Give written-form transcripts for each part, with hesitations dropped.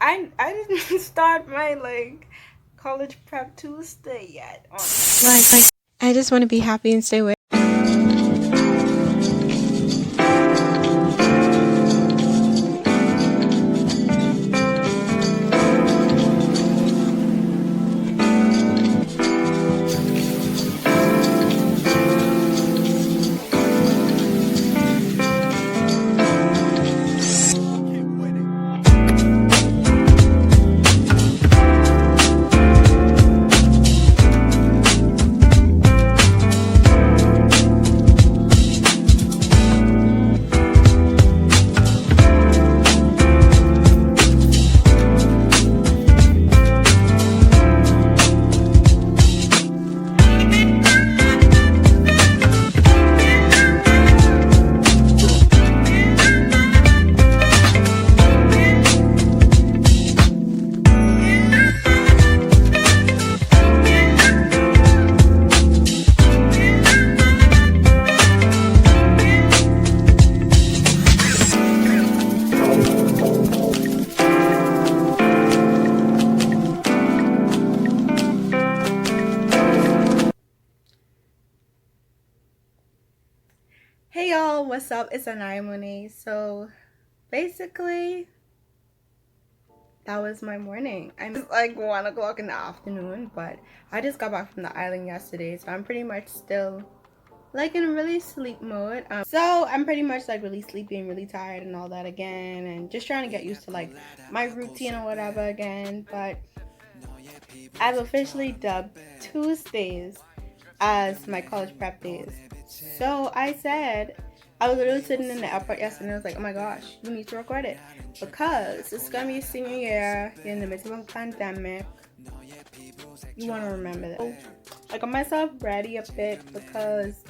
I didn't start my like college prep Tuesday yet. Like I just want to be happy and stay away. Hey y'all, what's up? It's Anaiyah Monèt. So basically that was my morning. It's like 1 o'clock in the afternoon, but I just got back from the island yesterday, so I'm pretty much still like in really sleep mode. So I'm pretty much like really sleepy and really tired and all that again, and just trying to get used to like my routine or whatever again. But I've officially dubbed Tuesdays as my college prep days. So I said, I was literally sitting in the airport yesterday and I was like, oh my gosh, you need to record it. Because it's gonna be senior year, you're in the midst of a pandemic. You wanna remember that. So, I got myself ready a bit because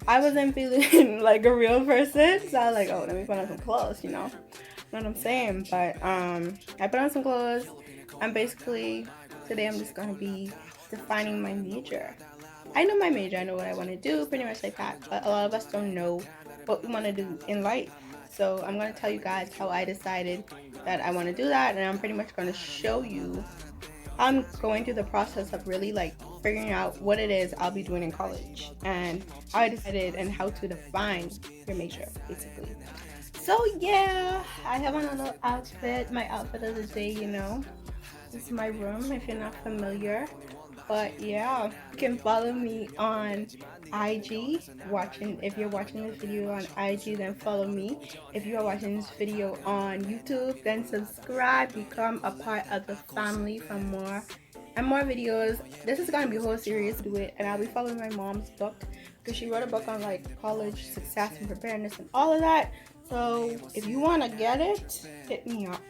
I wasn't feeling like a real person. So I was like, oh, let me put on some clothes, you know what I'm saying? But I put on some clothes and basically today I'm just gonna be defining my major. I know my major, I know what I want to do, pretty much like that, but a lot of us don't know what we want to do in life. So I'm going to tell you guys how I decided that I want to do that, and I'm pretty much going to show you how I'm going through the process of really like figuring out what it is I'll be doing in college and how I decided and how to define your major, basically. So yeah, I have another outfit, my outfit of the day, you know. This is my room if you're not familiar. But yeah, you can follow me on IG. If you're watching this video on IG, then follow me. If you are watching this video on YouTube, then subscribe, become a part of the family for more and more videos. This is gonna be a whole series, do it, and I'll be following my mom's book because she wrote a book on like college success and preparedness and all of that. So if you wanna get it, hit me up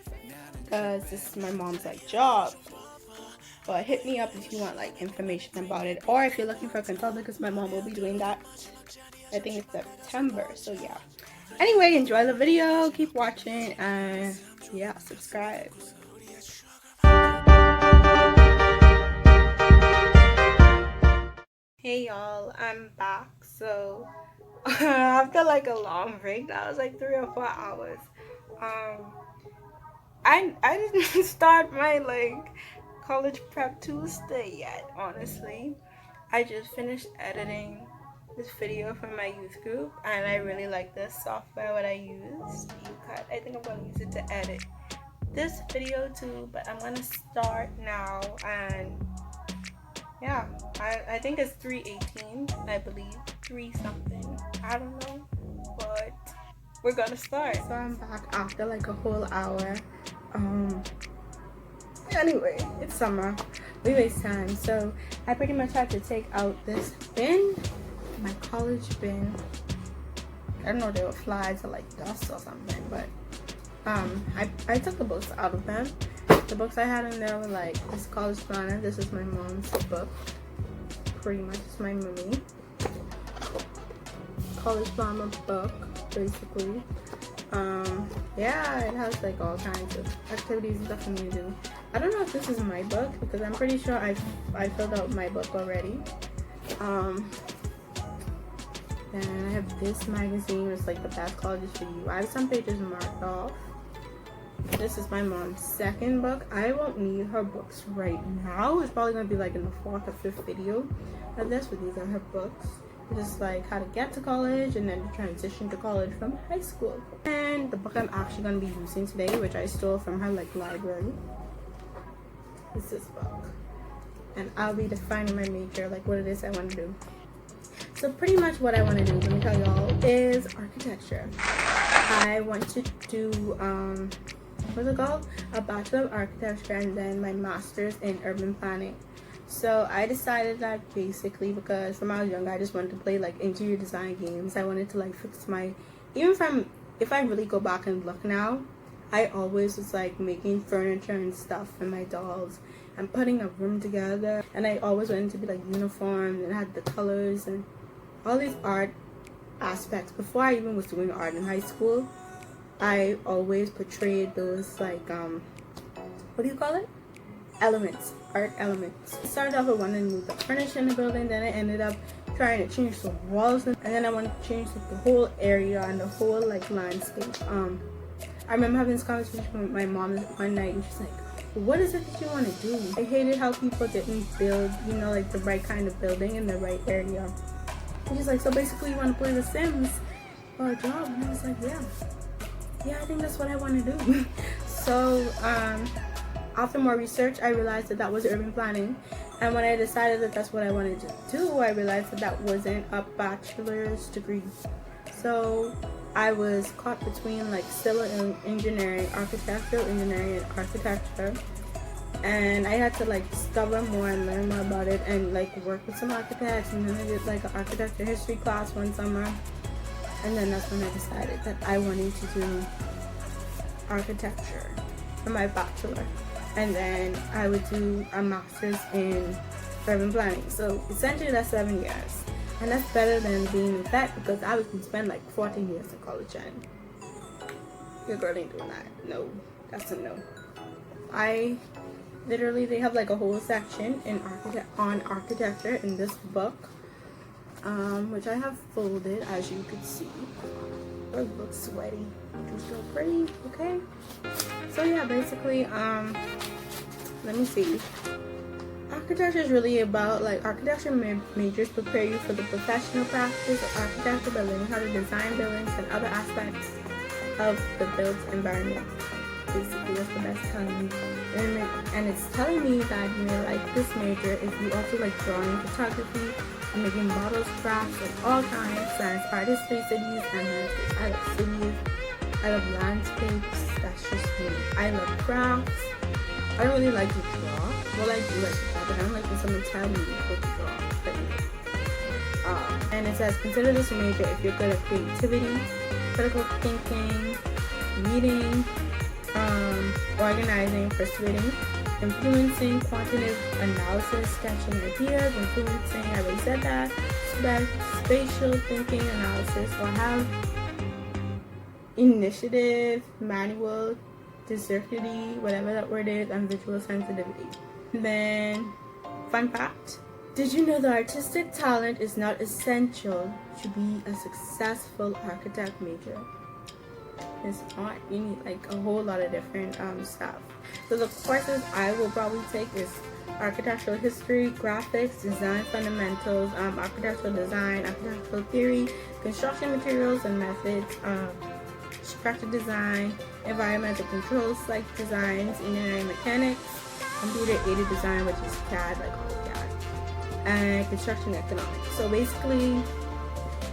because this is my mom's like job. But hit me up if you want like information about it, or if you're looking for a consultant, because my mom will be doing that. I think it's September, so yeah. Anyway, enjoy the video, keep watching, and yeah, subscribe. Hey y'all, I'm back. So after like a long break, that was like 3 or 4 hours. I didn't start my like college prep Tuesday yet, honestly. I just finished editing this video for my youth group and I really like this software what I use. I think I'm gonna use it to edit this video too, but I'm gonna start now. And yeah, I think it's 3:18, I believe, 3 something, I don't know, but we're gonna start. So I'm back after like a whole hour. Anyway, it's summer, we waste time, so I pretty much had to take out this bin, my college bin. I don't know if they were flies or like dust or something, but I took the books out of them. The books I had in there were like this college planner. This is my mom's book, pretty much. It's my mummy college planner book, basically. Yeah, it has like all kinds of activities and stuff for me to do. I don't know if this is my book because I'm pretty sure I filled out my book already. Then I have this magazine. It's like the best colleges for you. I have some pages marked off. This is my mom's second book. I won't need her books right now. It's probably gonna be like in the 4th or 5th video of this, but these are her books. Just like how to get to college and then transition to college from high school. And the book I'm actually gonna be using today, which I stole from her like library, is this book. And I'll be defining my major, like what it is I want to do. So pretty much what I want to do, let me tell y'all, is architecture. I want to do what's it called, a Bachelor of Architecture and then my master's in urban planning. So I decided that basically because from when I was young I just wanted to play like interior design games. I wanted to like fix my, even from, if I really go back and look now, I always was like making furniture and stuff and my dolls and putting a room together, and I always wanted to be like uniform and had the colors and all these art aspects. Before I even was doing art in high school, I always portrayed those like what do you call it, elements, art elements. I started off with wanting to move the furniture in the building, then I ended up trying to change the walls, and then I wanted to change like the whole area and the whole like landscape. I remember having this conversation with my mom one night, and she's like, what is it that you want to do? I hated how people didn't build, you know, like the right kind of building in the right area. And she's like, so basically you want to play The Sims for a job? And I was like, yeah, I think that's what I want to do. So after more research, I realized that that was urban planning. And when I decided that that's what I wanted to do, I realized that that wasn't a bachelor's degree. So I was caught between like civil engineering, architectural engineering, and architecture. And I had to like discover more and learn more about it and like work with some architects. And then I did like an architecture history class one summer. And then that's when I decided that I wanted to do architecture for my bachelor. And then I would do a master's in urban planning. So essentially that's 7 years. And that's better than being in vet, because I was going to spend like 14 years in college and your girl ain't doing that. No, that's a no. I literally, they have like a whole section in on architecture in this book, which I have folded, as you can see. Those books sweaty, which is still pretty, okay? So yeah, basically, let me see. Architecture is really about like architecture majors prepare you for the professional practice of architecture by learning how to design buildings and other aspects of the built environment. Basically, that's what that's telling me. And it's telling me that, you know, like this major, if you also like drawing, photography, and making models, crafts of all kinds, science, artistry, cities, and landscapes. I love cities. I love landscapes. That's just me. I love crafts. I don't really like to draw. Well, I do like to draw, but I don't like when someone tells me what to draw. And it says, consider this a major if you're good at creativity, critical thinking, reading, organizing, persuading, influencing, quantitative analysis, sketching ideas, influencing, I already said that, spatial thinking analysis, or have initiative, manual, discernibility, whatever that word is, and visual sensitivity. And then, fun fact, did you know that artistic talent is not essential to be a successful architect major? It's not. You need like a whole lot of different stuff. So the courses I will probably take is architectural history, graphics, design fundamentals, architectural design, architectural theory, construction materials and methods, structure design, environmental control, site designs, engineering mechanics, computer aided design, which is CAD, like AutoCAD, and construction economics. So basically,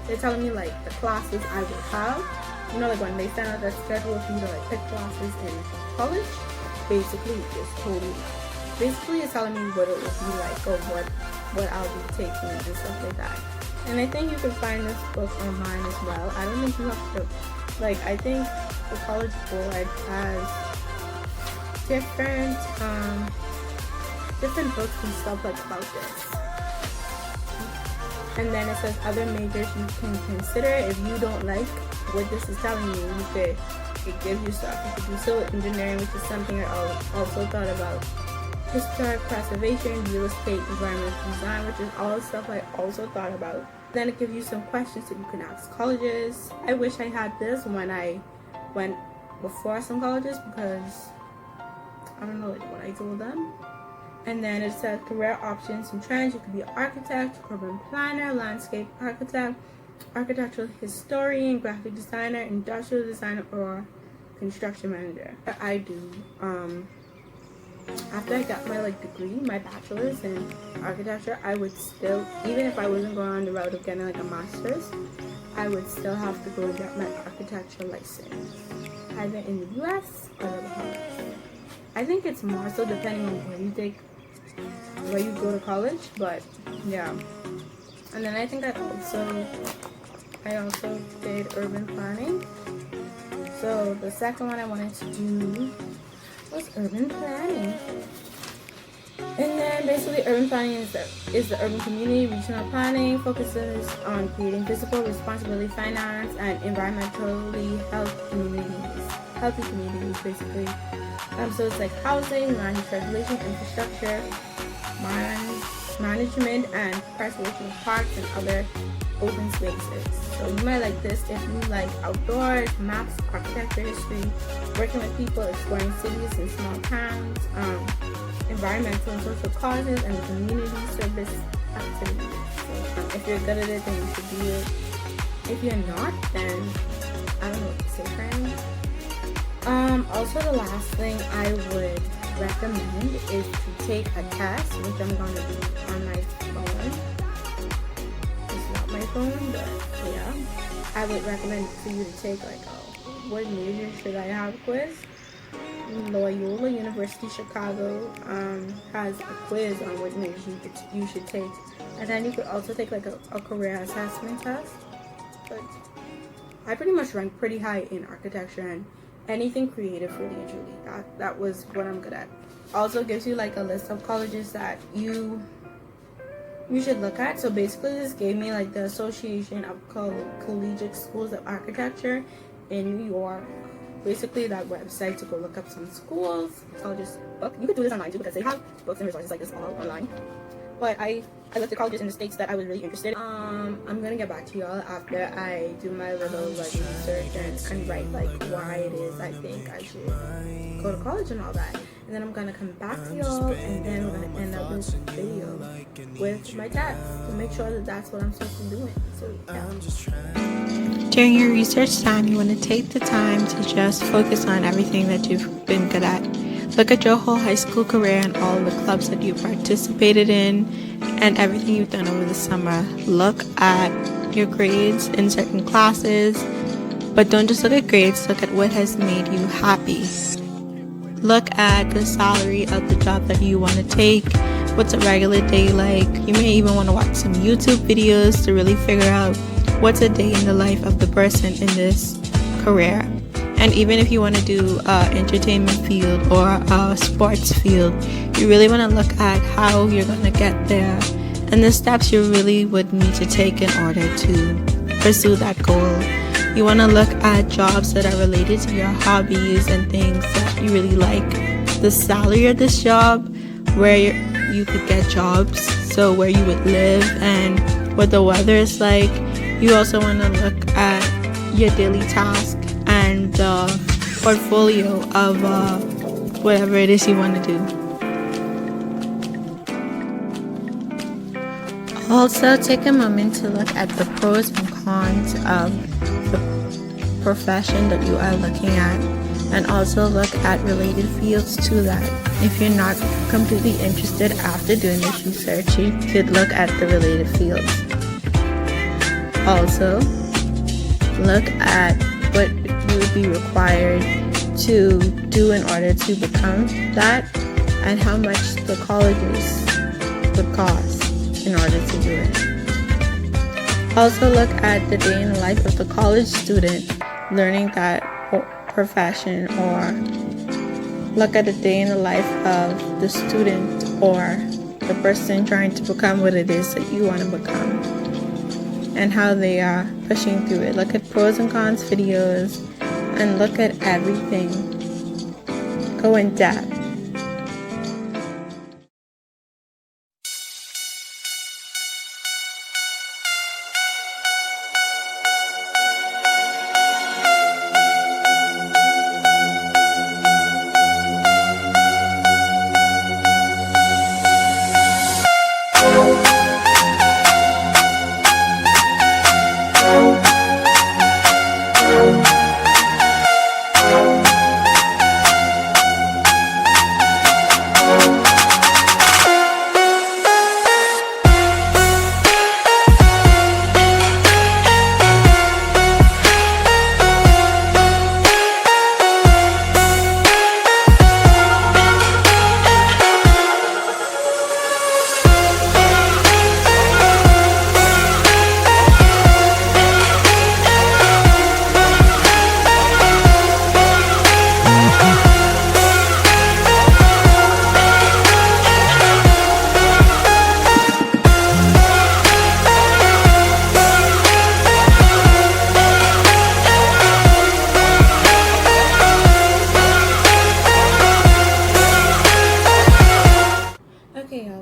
they're telling me like the classes I will have. You know, like when they send out that schedule for you to like pick classes in college, basically it's totally, basically it's telling me what it will be like or what I'll be taking and stuff like that. And I think you can find this book online as well. I don't think you have to, like, I think the College Board has different books and stuff like about this. And then it says other majors you can consider if you don't like what this is telling you. It gives you stuff. You could do civil engineering, which is something I also thought about. Historic preservation, real estate, environmental design, which is all stuff I also thought about. Then it gives you some questions that you can ask colleges. I wish I had this when I went before some colleges because I don't know like what I told them. And then it says career options and trends. You could be an architect, urban planner, landscape architect, architectural historian, graphic designer, industrial designer, or construction manager. I do. After I got my like degree, my bachelor's in architecture, I would still, even if I wasn't going on the route of getting like a master's, I would still have to go and get my architecture license, either in the US or the Bahamas. I think it's more so depending on where you go to college, but yeah. And then I think I also did urban planning. So the second one I wanted to do was urban planning. And then basically urban planning is the urban community regional planning, focuses on creating visible responsibility finance and environmentally healthy communities basically. So it's like housing, land use regulation, infrastructure, management and preservation of parks and other open spaces. So you might like this if you like outdoors, maps, architecture, history, working with people, exploring cities and small towns, environmental and social causes, and community service activities. So if you're good at it, then you should do it. If you're not, then I don't know what to say, friends. Also the last thing I would recommend is to take a test, which I'm going to do on my phone. It's not my phone, but yeah. I would recommend for you to take like what major should I have quiz. Loyola University Chicago has a quiz on what major you should take. And then you could also take like a career assessment test. But I pretty much ranked pretty high in architecture and anything creative really and truly. That was what I'm good at. Also gives you like a list of colleges that you should look at. So basically this gave me like the Association of Collegiate Schools of Architecture in New York. Basically that website to go look up some schools, colleges, book. You could do this online too because they have books and resources like this all online. But I looked at colleges in the states that I was really interested in. I'm gonna get back to y'all after I do my little like research and write like why it is I think I should go to college and all that. And then I'm gonna come back to y'all and then we're gonna end up this video with my test to make sure that that's what I'm supposed to be doing. So yeah. During your research time, you want to take the time to just focus on everything that you've been good at. Look at your whole high school career and all the clubs that you participated in and everything you've done over the summer. Look at your grades in certain classes, but don't just look at grades, look at what has made you happy. Look at the salary of the job that you want to take. What's a regular day like? You may even want to watch some YouTube videos to really figure out what's a day in the life of the person in this career. And even if you want to do entertainment field or sports field, you really want to look at how you're going to get there and the steps you really would need to take in order to pursue that goal. You want to look at jobs that are related to your hobbies and things that you really like. The salary of this job, where you could get jobs, so where you would live and what the weather is like. You also want to look at your daily task and portfolio of whatever it is you want to do. Also, take a moment to look at the pros and cons of the profession that you are looking at, and also look at related fields to that. If you're not completely interested after doing this research, you could look at the related fields. Also, look at what you would be required to do in order to become that, and how much the colleges would cost in order to do it. Also look at the day in the life of the college student learning that profession, or look at the day in the life of the student or the person trying to become what it is that you want to become and how they are pushing through it. Look at pros and cons videos and look at everything. Go in depth.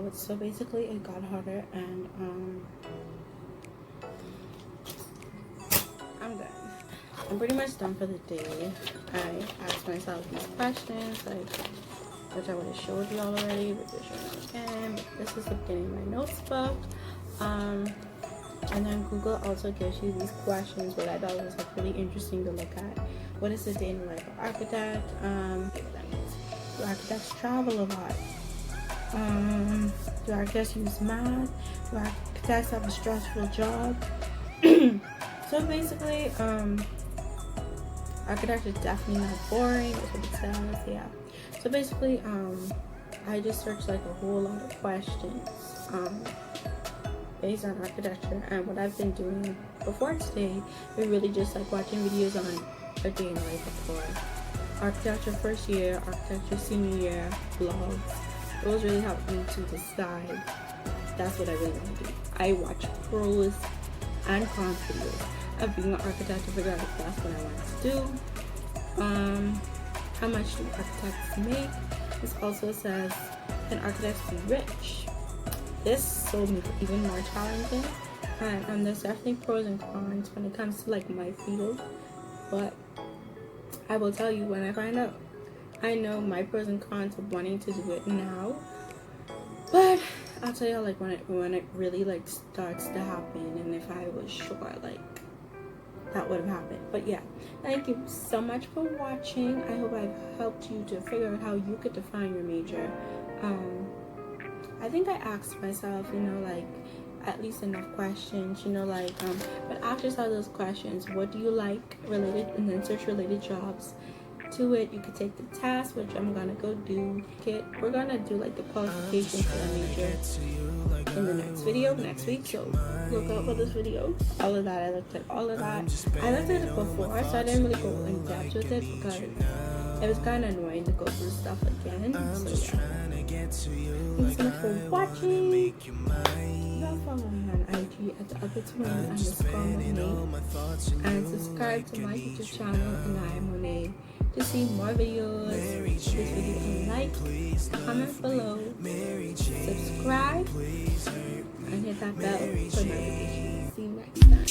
notes. So basically it got harder, and I'm done. I'm pretty much done for the day. I asked myself these questions, like, which I would have showed you all already, but just showing you again. But this is the beginning of my notes book. And then Google also gives you these questions, what I thought was like really interesting to look at. What is the day in the life of an architect? Do architects travel a lot? Do architects use math? Do architects have a stressful job? So basically, architecture is definitely not boring, is what it says, yeah. So basically, I just searched like a whole lot of questions, based on architecture, and what I've been doing before today is really just like watching videos on a day in the life for architecture first year, architecture senior year, vlogs. Those really helped me to decide that's what I really want to do. I watch pros and cons videos of being an architect to figure out if that's what I want to do. How much do architects make? This also says, can architects be rich? This sold me even more challenging, and there's definitely pros and cons when it comes to like my field, but I will tell you, when I find out, I know my pros and cons of wanting to do it now, but I'll tell you like when it really like starts to happen, and if I was sure like that would have happened. But yeah, thank you so much for watching. I hope I've helped you to figure out how you could define your major. I think I asked myself, like at least enough questions, but after all those questions, what do you like related, and then search related jobs to it. You could take the test, which I'm gonna go do. We're gonna do like the qualifications for the major in the next video next week, so look out for this video. All of that, I looked at all of that. I looked at it before, so I didn't really go in depth with it because it was kind of annoying to go through stuff again. So yeah, thanks so much for watching. You can follow me on IG at _Monèt, and subscribe to my YouTube channel, Anaiyah Monèt, to see more videos. This video and like, comment below, subscribe, and hit that bell for notifications. See you next time.